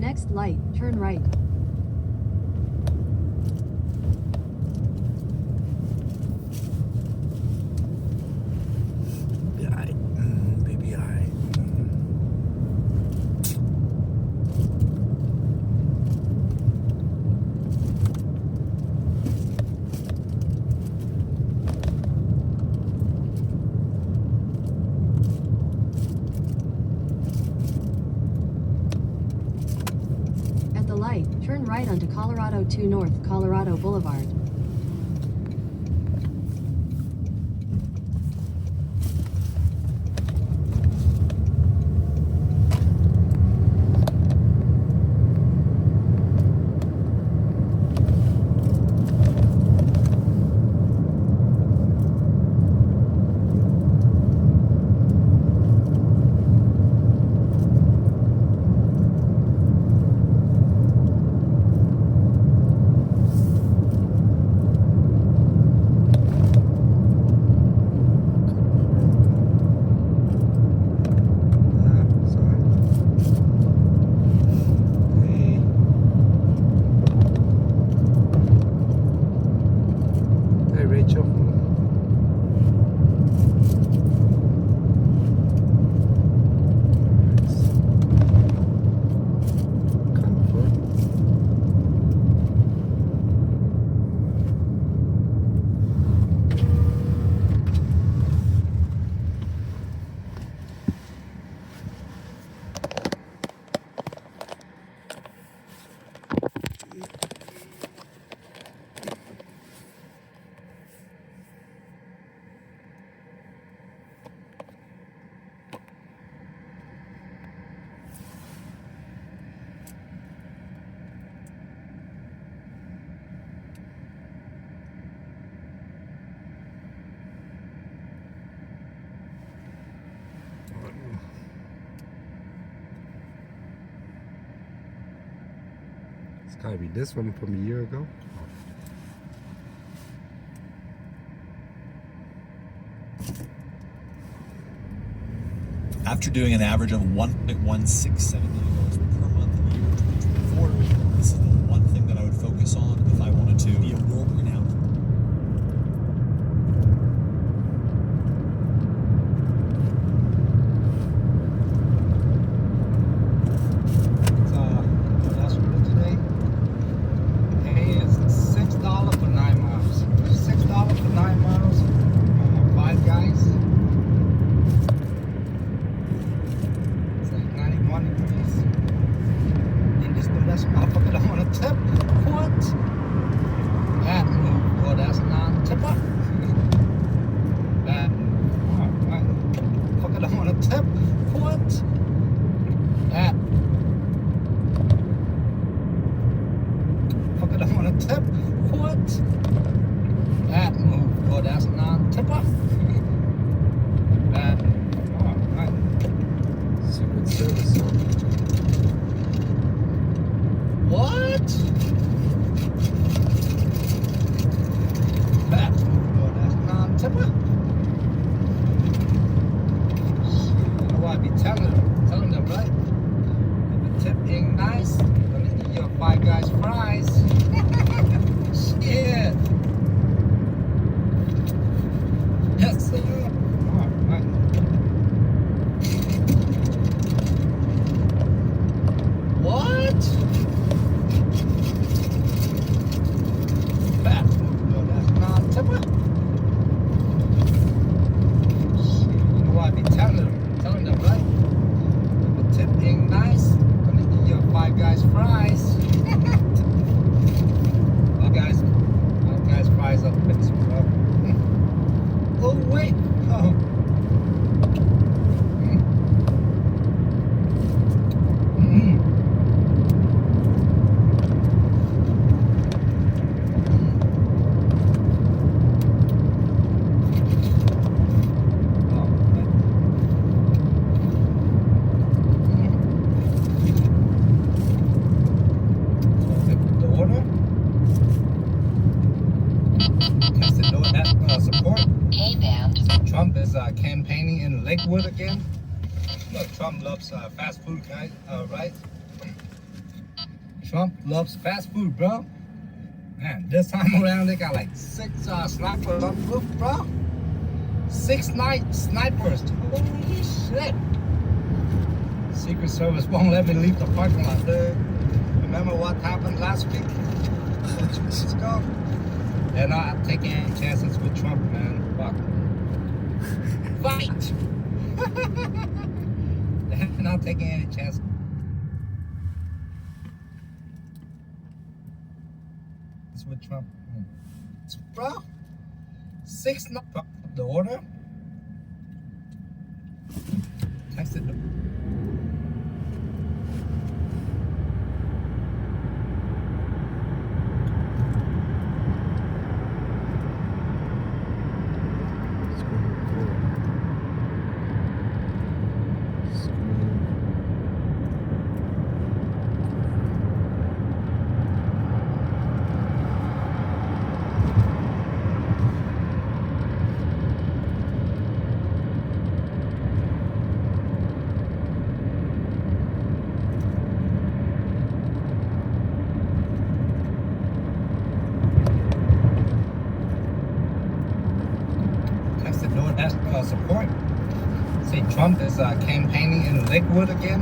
next light, turn right. Baby, I. At the light, turn right onto Colorado 2 North, Colorado Boulevard. Rachel. It's gotta be this one from a year ago. After doing an average of $1.167 million per month in the year 2024, this is the one thing that I would focus on if I wanted to be a world renowned. That's for today. Hey, it's $6 for 9 miles. $6 for 9 miles. 5 guys. That's motherfucker don't want to tip. What? That move, well, that's a non-tipper. That motherfucker don't want to tip. What? That motherfucker don't want to tip. What? That move, well, that's a non-tipper. That Secret Service song. What? That? Oh, that's non-tipper. You know what I be telling them, right? If the tip ain't nice, gonna eat your 5 Guys fries. Shit. Yes, sir. All right. What? Telling them, right? If the tip ain't nice, gonna eat your 5 Guys fries. 5 Guys fries up bits, bro. Oh wait, oh. Trump is campaigning in Lakewood again. Look, Trump loves fast food, guys, right? Trump loves fast food, bro. Man, this time around they got like 6 snipers on the roof, bro. 6 snipers. Holy shit. Secret Service won't let me leave the parking lot, dude. Remember what happened last week? 2 weeks ago? They're not taking any chances with Trump, man. Fuck. Fight! They're not taking any chances. With Trump. Bro, 6 the order. Texted them. Support. Say Trump is campaigning in Lakewood again.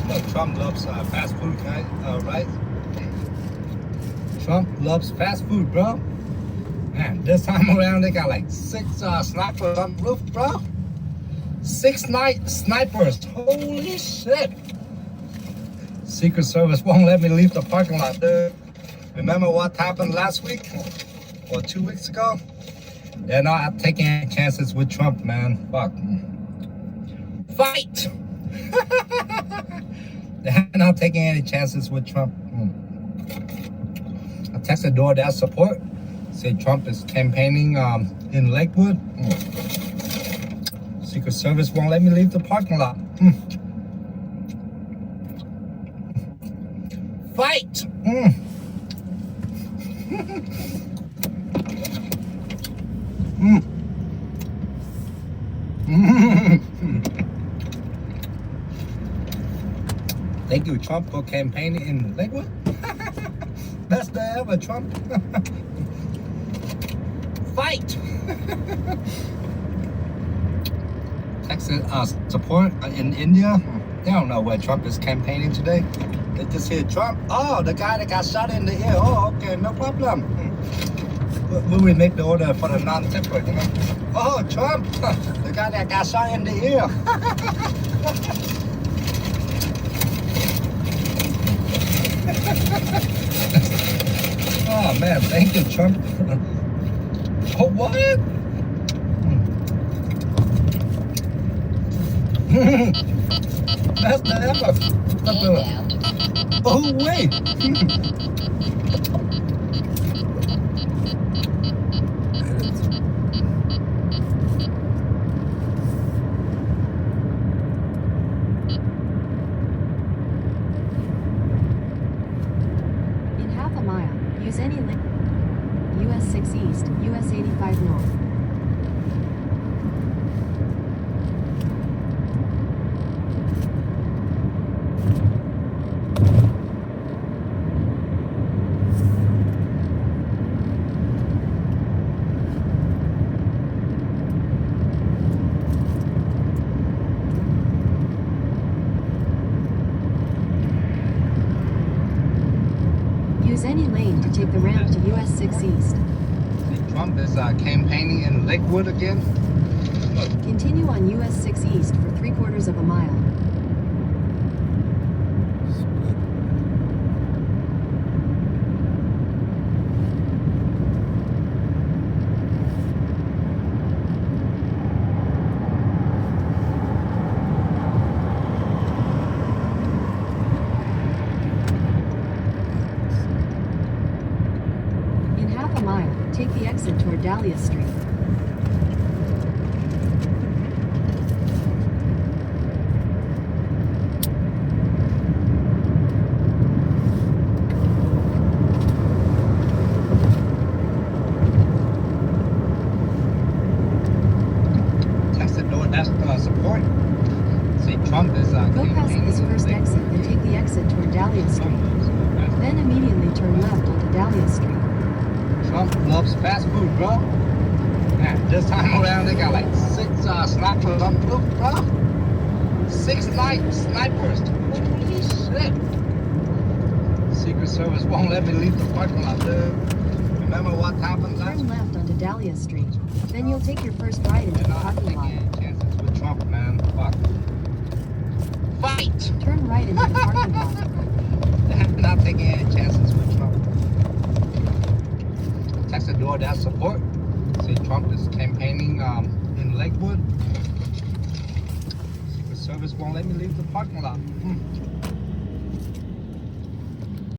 No, Trump loves fast food, guys. Right? Trump loves fast food, bro. Man, this time around they got like 6 snipers on the roof, bro. 6 snipers. Holy shit. Secret Service won't let me leave the parking lot, dude. Remember what happened last week or 2 weeks ago? They're not taking any chances with Trump, man. Fuck. Fight! They're not taking any chances with Trump. I texted DoorDash support. Say Trump is campaigning in Lakewood. Secret Service won't let me leave the parking lot. Fight! Thank you, Trump, for campaigning in Lakewood. Best day ever, Trump. Fight! Texas support in India. They don't know where Trump is campaigning today. They just hear Trump. Oh, the guy that got shot in the ear. Oh, okay, no problem. Will we make the order for the non-tipper, you know? Oh, Trump, the guy that got shot in the ear. Oh, man, thank you, Trump. Oh, what? That's the ever. Oh, wait. Use any link. US 6 East, US 85 North. Use any lane to take the ramp to US 6 East. Trump is campaigning in Lakewood again. Continue on US 6 East for 3/4 of a mile. Take the exit toward Dahlia Street. Texted DoorDash support. Say Trump is Go past this first exit, then take the exit toward Dahlia Street. Then immediately turn left onto Dahlia Street. Trump loves fast food, bro. Man, this time around they got like 6 snipers on the roof, bro. 6 snipers. Holy shit. Secret Service won't let me leave the parking lot, dude. Remember what happened last Turn left onto Dahlia Street. Then you'll take your first right into They're the not parking taking lot. any chances with Trump, man. Fuck. Fight! Turn right into the parking lot. They're not taking any chances with Trump. Text the DoorDash support. Say Trump is campaigning in Lakewood. Secret Service won't let me leave the parking lot.